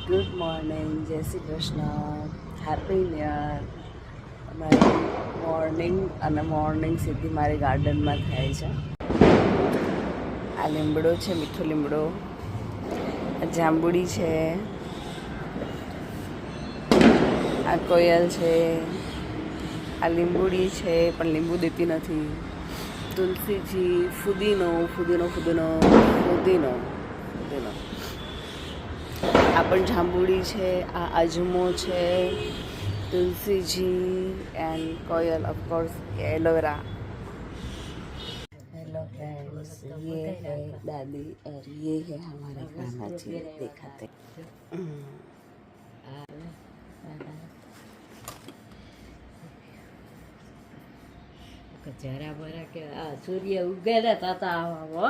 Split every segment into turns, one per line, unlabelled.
Good morning, જય Shri Krishna, happy new year. અમારી morning સીધી મારી ગાર્ડનમાં થાય છે. આ લીમડો છે, મીઠો લીમડો. આ જાંબુડી છે, આ કોયલ છે, આ લીંબુડી છે પણ લીંબુ દેતી નથી. તુલસીજી, ફુદીનો. આ પણ જાંબુડી છે, આ અજમો છે, तुलसी एंड कोयल of course aloe. Hello friends, ये है दादी और ये है हमारे कान्हा जी दिखाते.
जरा बरा के सूर्य उगेला ताता वो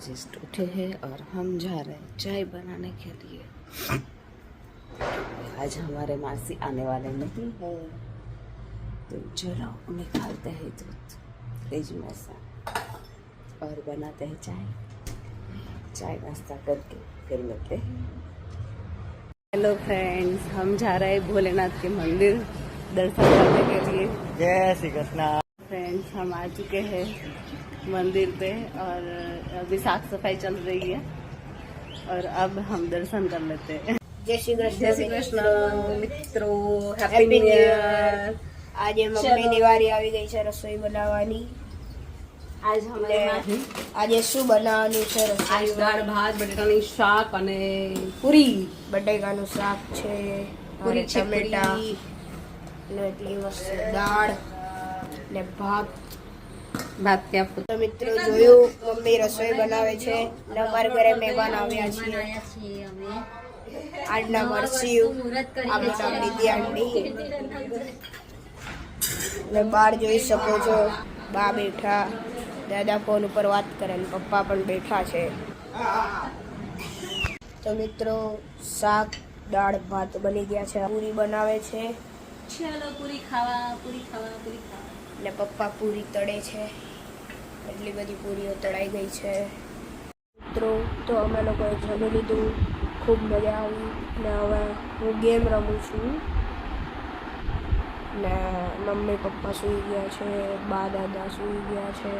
जस्ट उठे हैं और हम जा रहे हैं चाय बनाने के लिए. आज हमारे मासी आने वाले नहीं है, तो चलो निकालते हैं दूध फ्रिज में से और बनाते हैं चाय नाश्ता करके फिर मिलते हैं. हेलो फ्रेंड्स, हम जा रहे हैं भोलेनाथ के मंदिर दर्शन करने के लिए.
जय श्री कृष्णा.
फ्रेंड्स, हम आ चुके हैं मंदिर पे और अभी साफ सफाई चल रही है और अब हम दर्शन कर लेते हैं.
जय श्री कृष्ण
મિત્રો, હેપી ન્યૂ યર.
આજે મમ્મીની વારી આવી ગઈ છે રસોઈ બનાવવાની.
આજ
આજે શું બનાવવાનું છે રસોઈ?
દાળ ભાત, બટેટાની શાક અને પૂરી.
બટેકાનું શાક છે,
પૂરી,
ટમેટા ને એટલી મસ્ત દાળ ને ભાત.
ત્યાં
તો મિત્રો જોયું મમ્મી રસોઈ બનાવે છે ને અમારા ઘરે મહેમાન આવ્યા છે. આજના મરસી આપણા દીદી આંટી ને બહાર જોઈ શકો છો બા બેઠા, દાદા ફોન ઉપર વાત કરે ને પપ્પા પણ બેઠા છે. તો મિત્રો શાક, દાળ, ભાત બની ગયા છે. પૂરી બનાવે છે.
ચાલો પૂરી ખાવા.
ને પપ્પા પૂરી તળે છે. એટલી બધી પૂરીઓ તળાઈ ગઈ છે. મિત્રો તો અમે લોકોએ જમી લીધું, ખૂબ મજા આવી ને હવે હું ગેમ રમું છું ને મમ્મી પપ્પા સૂઈ ગયા છે, બા દાદા સૂઈ ગયા છે,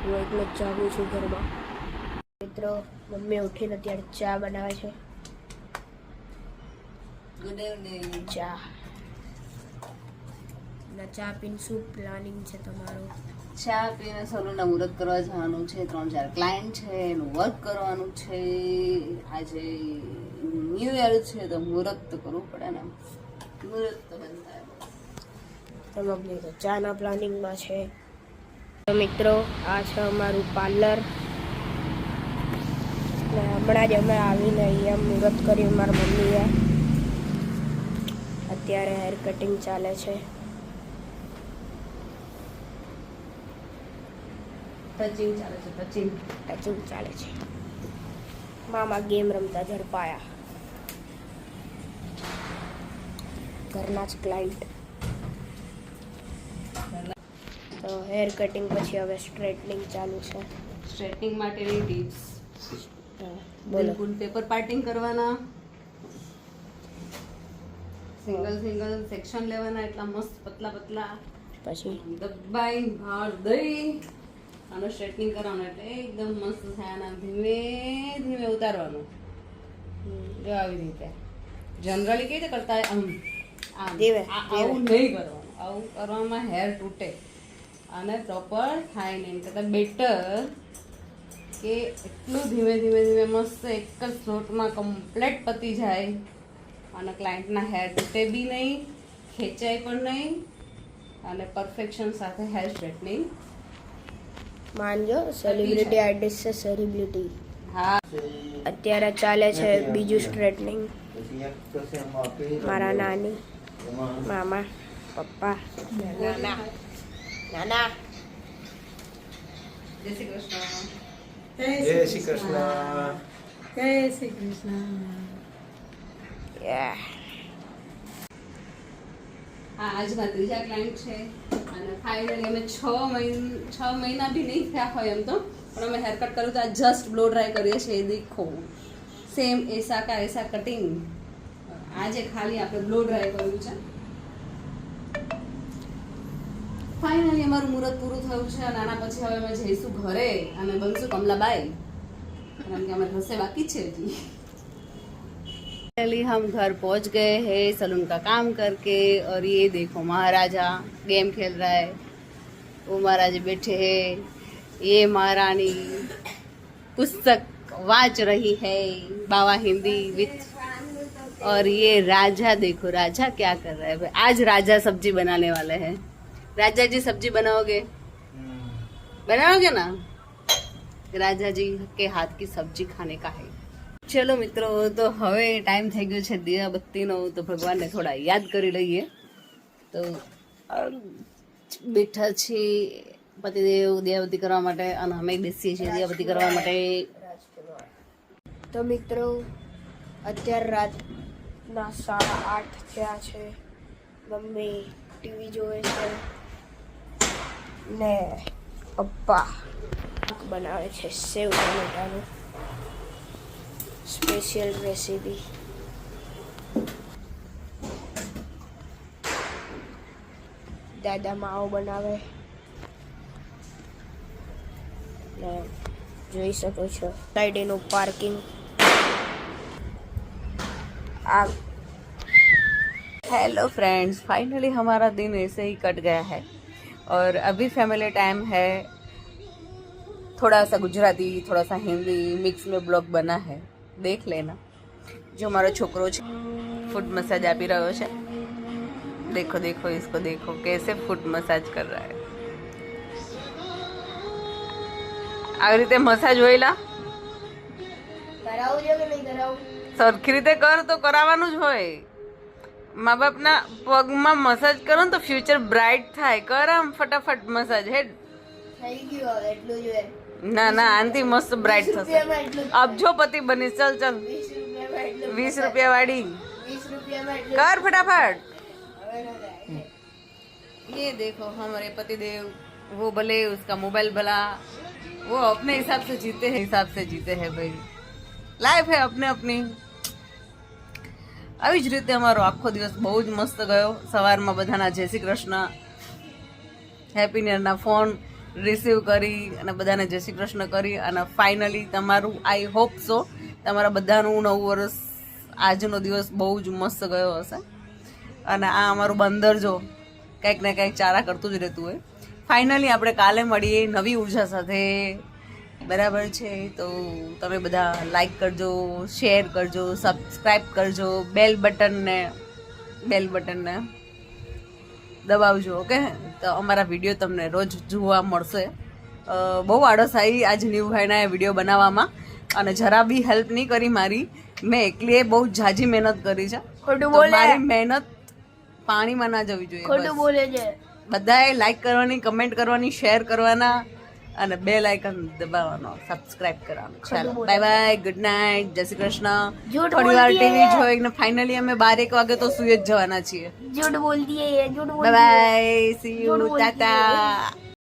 હું એકલો જ જાગું છું ઘરમાં. મિત્રો મમ્મી ઉઠીને અત્યારે ચા બનાવે છે.
Good evening.
ચા પીને શું પ્લાનિંગ છે તમારું?
ચા પીને સલૂનના મુહૂર્ત કરવા જવાનું છે. 3-4 ક્લાયન્ટ છે, એનું વર્ક કરવાનું છે. આજે ન્યૂ યર છે તો મુહૂર્ત તો કરવું પડે ને. મુહૂર્ત તો બનતા
તો મમ્મી તો ચાના પ્લાનિંગમાં છે. તો મિત્રો આ છે અમારું પાર્લર ને હમણાં જ અમે આવીને અહીંયા મુહૂર્ત કર્યું મારા મમ્મીએ. અત્યારે હેર કટિંગ ચાલે છે.
ટચિંગ ચાલે છે.
મામા ગેમ રમતા ઝડપાયા. ઘરના જ ક્લાયન્ટ. તો હેર કટિંગ પછી હવે સ્ટ્રેટનિંગ ચાલુ છે.
સ્ટ્રેટનિંગ માટેની ટિપ્સ.
બોલો.
બિલકુલ પેપર પાર્ટિંગ કરવાના, સિંગલ સેક્શન લેવાના, એટલા મસ્ત પતલા
પછી
દબાઈ બહાર દઈ આનું સ્ટ્રેટનિંગ કરવાનું એટલે એકદમ મસ્ત થાય. આના ધીમે ઉતારવાનું. જો આવી રીતે જનરલી કેવી રીતે કરતા હોય, આવું નહીં કરવાનું. આવું કરવામાં હેર તૂટે અને પ્રોપર થાય નહીં. કરતાં બેટર કે એટલું ધીમે મસ્ત એક જ ફ્લોટમાં કમ્પ્લેટ પતી જાય અને ક્લાયન્ટના હેર તૂટે બી નહીં, ખેંચાય પણ નહીં અને પરફેક્શન સાથે હેર સ્ટ્રેટનિંગ.
માનજો સેલિબ્રિટી આર્ટિસ્ટ છે, સેલિબ્રિટી.
હા,
અત્યારે ચાલે છે બીજું સ્ટ્રેટનિંગ. મારા નાની, મામા, પપ્પા, નાના.
જય શ્રી કૃષ્ણ.
જય શ્રી કૃષ્ણ.
આજના ત્રીજા ક્લાયન્ટ છે અને ફાઇનલી અમે 6 મહિના બી નહીં થયા હોય એમ તો પણ અમે હેર કટ કર્યું તો આ જસ્ટ બ્લો ડ્રાય કરીએ છીએ દેખો સેમ એસા કા એસા કટિંગ આજે ખાલી આપણે બ્લો ડ્રાય કર્યું છે ફાઇનલી અમારું મુહૂર્ત પૂરું થયું છે અને આના પછી હવે અમે જઈશું ઘરે અને બનશું કમલાબાઈ કારણ કે અમે રસે બાકી છે હજી फाइनली हम घर पहुंच गए हैं सलून का काम करके और ये देखो महाराजा गेम खेल रहा है वो महाराजा बैठे हैं ये महारानी पुस्तक वाच रही है बाबा हिंदी विथ और ये राजा देखो राजा क्या कर रहा है भाई आज राजा सब्जी बनाने वाले हैं राजा जी सब्जी बनाओगे बनाओगे ना राजा जी के हाथ की सब्जी खाने का है ચલો મિત્રો તો હવે ટાઈમ થઈ ગયો છે દીવાબત્તીનો તો ભગવાનને થોડા યાદ કરી લઈએ તો બેઠા છીએ પતિદેવ દીવાબત્તી કરવા માટે અને અમે બેસીએ છીએ દીવાબત્તી કરવા માટે
તો મિત્રો અત્યારે રાતના 8:30 થયા છે મમ્મી ટીવી જોવે છે ને પપ્પા બનાવે છે સેવ ટમેટાનું સ્પેશિયલ રેસીપી દાદા માવો બનાવે ને જોઈ શકો છો સાઈડ એનું પાર્કિંગ आ
हेलो फ्रेंड्स फाइनली हमारा दिन ऐसे ही कट गया है और अभी फैमिली टाइम है थोड़ा सा गुजराती थोड़ा सा हिंदी मिक्स में ब्लॉग बना है देख लेना जो हमारा छोकरो फुट मसाज आपी रहो है देखो देखो इसको देखो कैसे फुट मसाज कर रहा है આવી રીતે મસાજ હોયલા
કરાવું છે કે નહીં કરાવું
સરખી રીતે કર તો કરાવવાનું જ હોય મા બાપના પગમાં મસાજ કરો ને તો ફ્યુચર બ્રાઇટ થાય કર આમ ફટાફટ મસાજ હેડ
થઈ ગયું હવે એટલું જ
ના ના આનથી મસ્ત બ્રાઇટ થશે અબજોપતિ બની ચલ ચલ 20 રૂપિયા વાળી
20 રૂપિયામાં એટલું
कर फटाफट
હવે ન થાય
ये देखो हमारे पतिदेव वो भले उसका मोबाइल भला वो अपने हिसाब से जीते हैं भाई लाइफ है अपने अपनी આવી જ રીતે અમારો આખો દિવસ બહુ જ મસ્ત ગયો સવારમાં બધાના જય શ્રી કૃષ્ણ હેપી ન્યુ યરના ફોન રિસીવ કરી અને બધાને જય શ્રી કૃષ્ણ કરી અને ફાઇનલી તમારું આઈ હોપ સો તમારા બધાનું નવું વર્ષ આજનો દિવસ બહુ જ મસ્ત ગયો હશે અને આ અમારું બંદર જો કંઈક ને કંઈક ચારા કરતું જ રહેતું હોય ફાઇનલી આપણે કાલે મળીએ નવી ઉર્જા સાથે બરાબર છે તો તમે બધા લાઈક કરજો શેર કરજો સબસ્ક્રાઈબ કરજો બેલ બટનને દબાવજો ઓકે તો અમારા વિડીયો તમને રોજ જોવા મળશે બહુ આળસ આવી આજ નીવભાઈના વિડીયો બનાવવામાં અને જરા બી હેલ્પ નહીં કરી મારી મેં એકલીએ બહુ ઝાઝી મહેનત કરી છે
ખોટું
તો
બોલે
મારી મહેનત પાણીમાં ના જવી જોઈએ
ખોટું
બસ.
બોલે છે
બધાએ લાઈક કરવાની કમેન્ટ કરવાની શેર કરવાના અને બેલ આઇકન દબાવવાનો સબસ્ક્રાઇબ કરવાનું ચાલો બાય બાય ગુડ નાઇટ જય શ્રી કૃષ્ણ
झूठ
થોડી
बोल
વાર
दिए
ટીવી
ये।
જોઈને ફાઇનલી અમે 12 વાગે તો સુઈ જ જવાના છીએ
झूठ बोल दिए ये झूठ बोल
બાય
दिए
બાય સી યુ
झूठ बोल दिए।
ટાટા